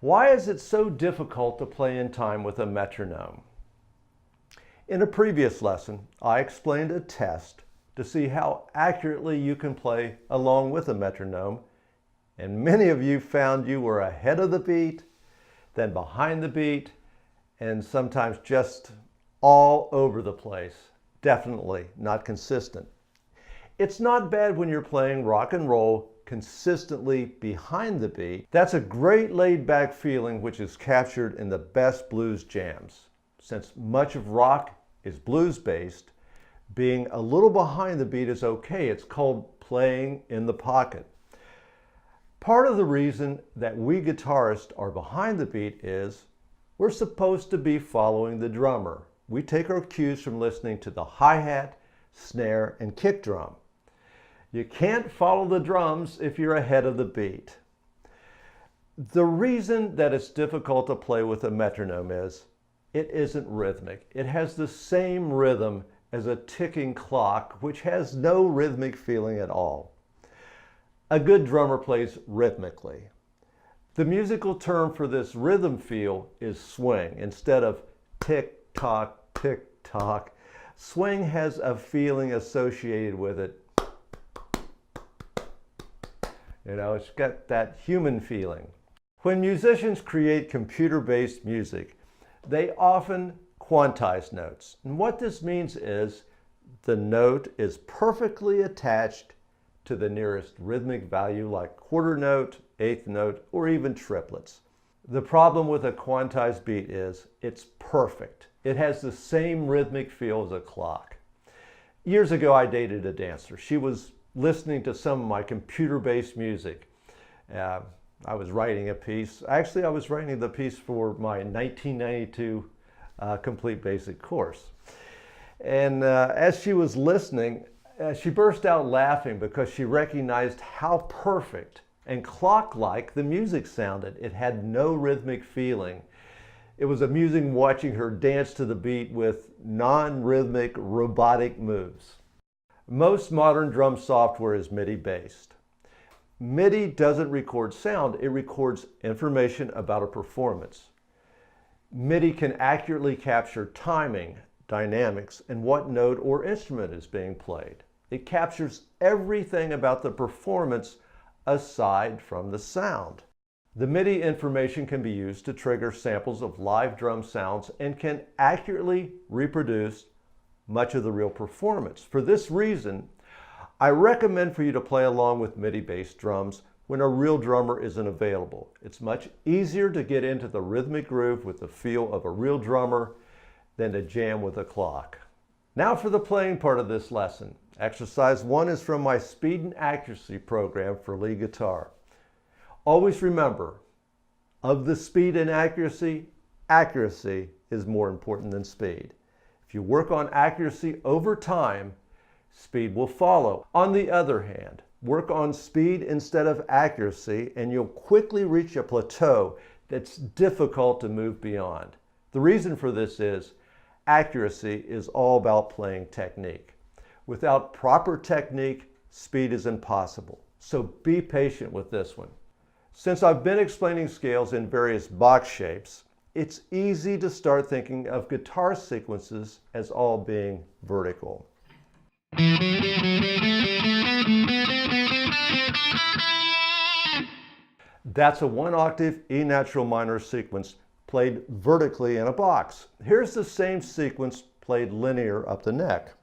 Why is it so difficult to play in time with a metronome? In a previous lesson, I explained a test to see how accurately you can play along with a metronome, and many of you found you were ahead of the beat, then behind the beat, and sometimes just all over the place. Definitely not consistent. It's not bad when you're playing rock and roll consistently behind the beat. That's a great laid-back feeling which is captured in the best blues jams. Since much of rock is blues-based, being a little behind the beat is okay. It's called playing in the pocket. Part of the reason that we guitarists are behind the beat is we're supposed to be following the drummer. We take our cues from listening to the hi-hat, snare, and kick drum. You can't follow the drums if you're ahead of the beat. The reason that it's difficult to play with a metronome is it isn't rhythmic. It has the same rhythm as a ticking clock, which has no rhythmic feeling at all. A good drummer plays rhythmically. The musical term for this rhythm feel is swing instead of tick-tock, tick-tock. Swing has a feeling associated with it. You know, it's got that human feeling. When musicians create computer-based music, they often quantize notes. And what this means is the note is perfectly attached to the nearest rhythmic value like quarter note, eighth note, or even triplets. The problem with a quantized beat is it's perfect. It has the same rhythmic feel as a clock. Years ago, I dated a dancer. She was listening to some of my computer-based music. I was writing a piece. Actually, I was writing the piece for my 1992 Complete Basic course. And as she was listening, she burst out laughing because she recognized how perfect and clock-like the music sounded. It had no rhythmic feeling. It was amusing watching her dance to the beat with non-rhythmic robotic moves. Most modern drum software is MIDI-based. MIDI doesn't record sound, it records information about a performance. MIDI can accurately capture timing, dynamics, and what note or instrument is being played. It captures everything about the performance aside from the sound. The MIDI information can be used to trigger samples of live drum sounds and can accurately reproduce much of the real performance. For this reason, I recommend for you to play along with MIDI-based drums when a real drummer isn't available. It's much easier to get into the rhythmic groove with the feel of a real drummer than to jam with a clock. Now for the playing part of this lesson. Exercise 1 is from my Speed and Accuracy program for lead guitar. Always remember, of the speed and accuracy, accuracy is more important than speed. If you work on accuracy over time, speed will follow. On the other hand, work on speed instead of accuracy and you'll quickly reach a plateau that's difficult to move beyond. The reason for this is accuracy is all about playing technique. Without proper technique, speed is impossible. So be patient with this one. Since I've been explaining scales in various box shapes, it's easy to start thinking of guitar sequences as all being vertical. That's a 1-octave E natural minor sequence played vertically in a box. Here's the same sequence played linear up the neck.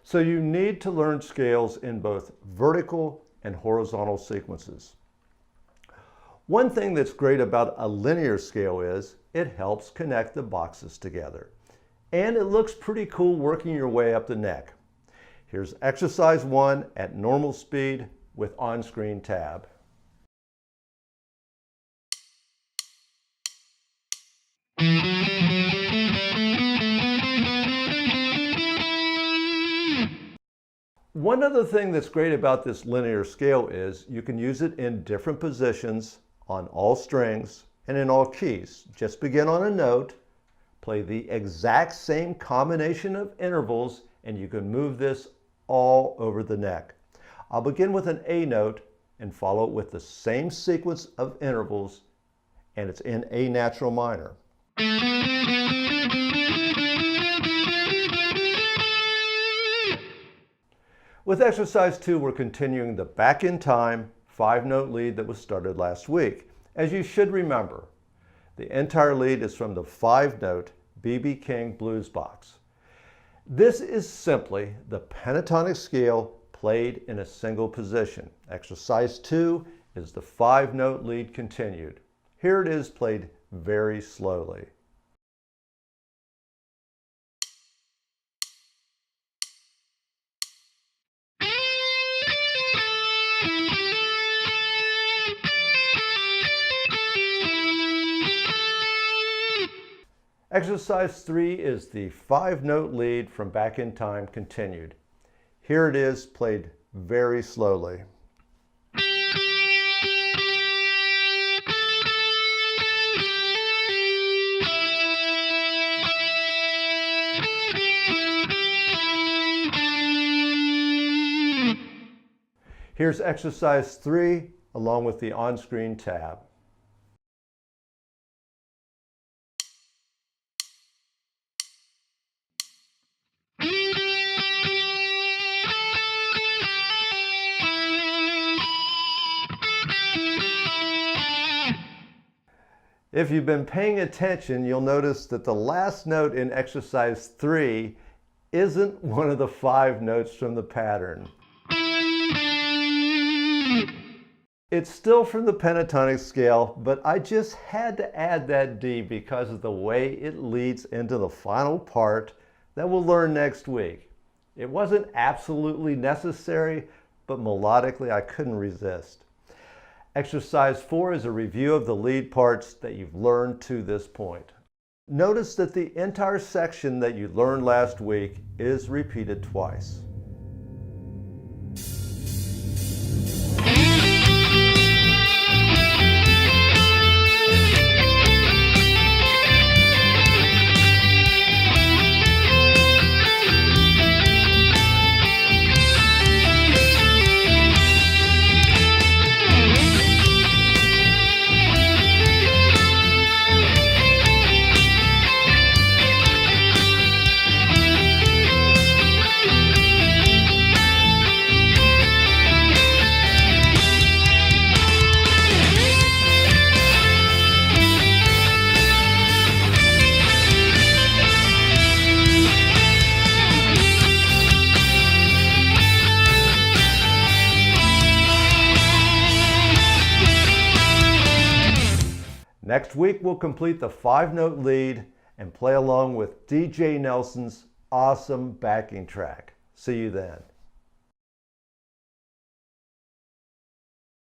So you need to learn scales in both vertical and horizontal sequences. One thing that's great about a linear scale is it helps connect the boxes together. And it looks pretty cool working your way up the neck. Here's exercise 1 at normal speed with on-screen tab. One other thing that's great about this linear scale is you can use it in different positions on all strings and in all keys. Just begin on a note, play the exact same combination of intervals, and you can move this all over the neck. I'll begin with an A note and follow it with the same sequence of intervals, and it's in A natural minor. With exercise 2, we're continuing the back in time 5-note lead that was started last week. As you should remember, the entire lead is from the 5-note B.B. King blues box. This is simply the pentatonic scale played in a single position. Exercise 2 is the 5-note lead continued. Here it is played very slowly. Exercise 3 is the 5-note lead from Back in Time continued. Here it is played very slowly. Here's exercise 3 along with the on-screen tab. If you've been paying attention, you'll notice that the last note in exercise 3 isn't one of the 5 notes from the pattern. It's still from the pentatonic scale, but I just had to add that D because of the way it leads into the final part that we'll learn next week. It wasn't absolutely necessary, but melodically I couldn't resist. Exercise 4 is a review of the lead parts that you've learned to this point. Notice that the entire section that you learned last week is repeated twice. Next week, we'll complete the 5-note lead and play along with DJ Nelson's awesome backing track. See you then.